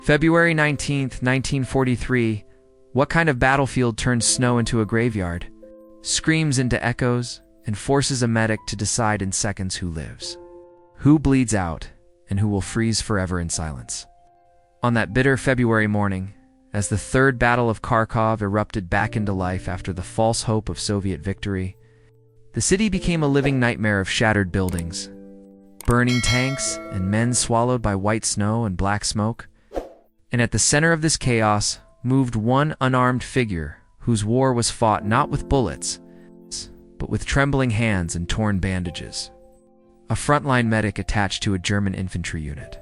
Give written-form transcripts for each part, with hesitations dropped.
February 19, 1943. What kind of battlefield turns snow into a graveyard, screams into echoes, and forces a medic to decide in seconds who lives, who bleeds out, and who will freeze forever in silence? On that bitter February morning, as the Third Battle of Kharkov erupted back into life after the false hope of Soviet victory, the city became a living nightmare of shattered buildings, burning tanks, and men swallowed by white snow and black smoke. And at the center of this chaos moved one unarmed figure whose war was fought not with bullets, but with trembling hands and torn bandages. A frontline medic attached to a German infantry unit,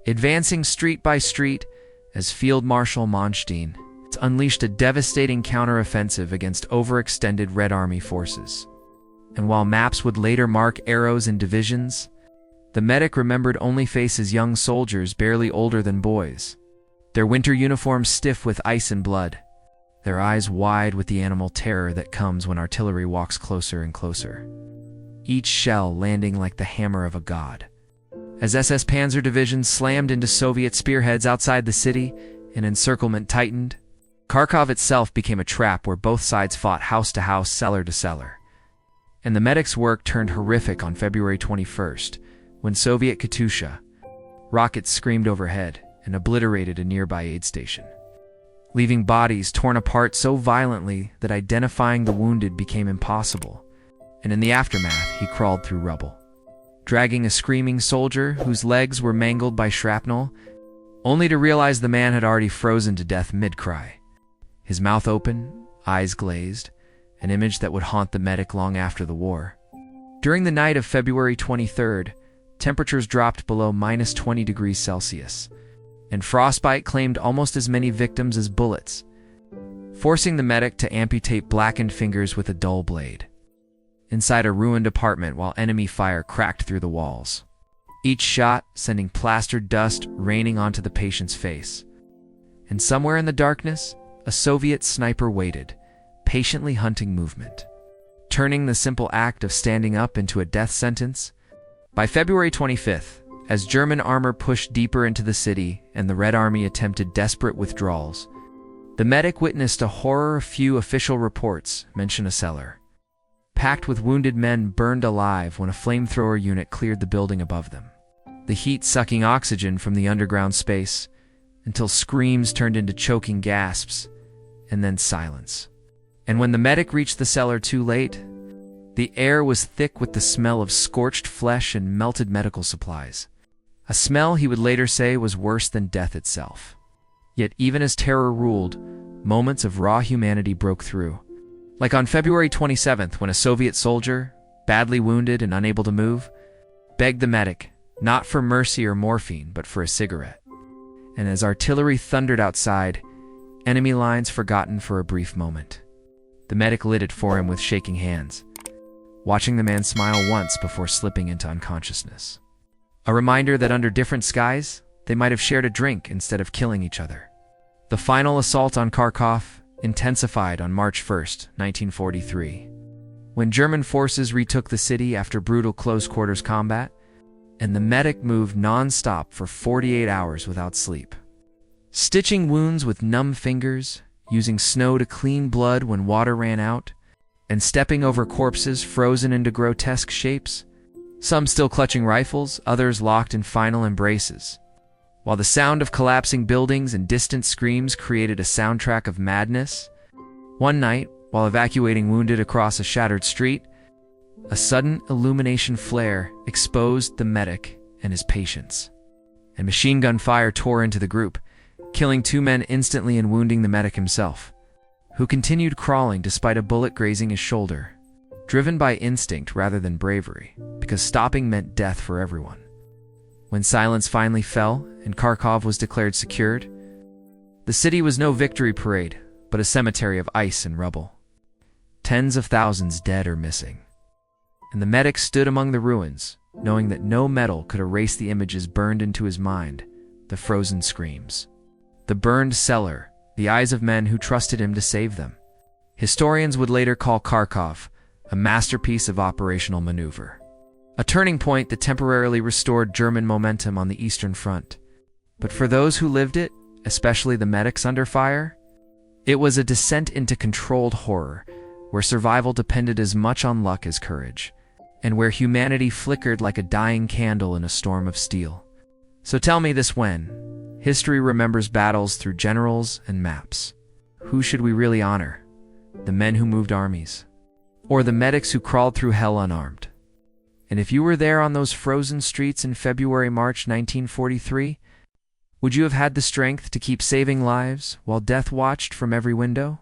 advancing street by street as Field Marshal Manstein unleashed a devastating counteroffensive against overextended Red Army forces. And while maps would later mark arrows and divisions, the medic remembered only faces young soldiers barely older than boys, their winter uniforms stiff with ice and blood, their eyes wide with the animal terror that comes when artillery walks closer and closer, each shell landing like the hammer of a god. As SS Panzer divisions slammed into Soviet spearheads outside the city and encirclement tightened, Kharkov itself became a trap where both sides fought house to house, cellar to cellar. And the medic's work turned horrific on February 21st, when Soviet Katyusha rockets screamed overhead and obliterated a nearby aid station, leaving bodies torn apart so violently that identifying the wounded became impossible. And in the aftermath, he crawled through rubble, dragging a screaming soldier whose legs were mangled by shrapnel, only to realize the man had already frozen to death mid-cry, his mouth open, eyes glazed, an image that would haunt the medic long after the war. During the night of February 23rd, temperatures dropped below -20 degrees Celsius, and frostbite claimed almost as many victims as bullets, forcing the medic to amputate blackened fingers with a dull blade, inside a ruined apartment while enemy fire cracked through the walls, each shot sending plastered dust raining onto the patient's face. And somewhere in the darkness, a Soviet sniper waited, patiently hunting movement, turning the simple act of standing up into a death sentence. By February 25th, as German armor pushed deeper into the city and the Red Army attempted desperate withdrawals, the medic witnessed a horror few official reports mention: a cellar packed with wounded men burned alive when a flamethrower unit cleared the building above them, the heat sucking oxygen from the underground space until screams turned into choking gasps, and then silence. And when the medic reached the cellar too late, the air was thick with the smell of scorched flesh and melted medical supplies, a smell he would later say was worse than death itself. Yet even as terror ruled, moments of raw humanity broke through. Like on February 27th, when a Soviet soldier, badly wounded and unable to move, begged the medic, not for mercy or morphine, but for a cigarette. And as artillery thundered outside, enemy lines forgotten for a brief moment, the medic lit it for him with shaking hands, watching the man smile once before slipping into unconsciousness. A reminder that under different skies, they might have shared a drink instead of killing each other. The final assault on Kharkov intensified on March 1st, 1943, when German forces retook the city after brutal close-quarters combat, and the medic moved non-stop for 48 hours without sleep, stitching wounds with numb fingers, using snow to clean blood when water ran out, and stepping over corpses frozen into grotesque shapes, some still clutching rifles, others locked in final embraces, while the sound of collapsing buildings and distant screams created a soundtrack of madness. One night, while evacuating wounded across a shattered street, a sudden illumination flare exposed the medic and his patients, and machine gun fire tore into the group, killing 2 men instantly and wounding the medic himself, who continued crawling despite a bullet grazing his shoulder, driven by instinct rather than bravery, because stopping meant death for everyone. When silence finally fell and Kharkov was declared secured, the city was no victory parade, but a cemetery of ice and rubble. Tens of thousands dead or missing. And the medic stood among the ruins, knowing that no metal could erase the images burned into his mind, the frozen screams, the burned cellar, the eyes of men who trusted him to save them. Historians would later call Kharkov a masterpiece of operational maneuver, a turning point that temporarily restored German momentum on the Eastern Front. But for those who lived it, especially the medics under fire, it was a descent into controlled horror, where survival depended as much on luck as courage, and where humanity flickered like a dying candle in a storm of steel. So tell me this: when history remembers battles through generals and maps, who should we really honor? The men who moved armies, or the medics who crawled through hell unarmed? And if you were there on those frozen streets in February-March 1943, would you have had the strength to keep saving lives while death watched from every window?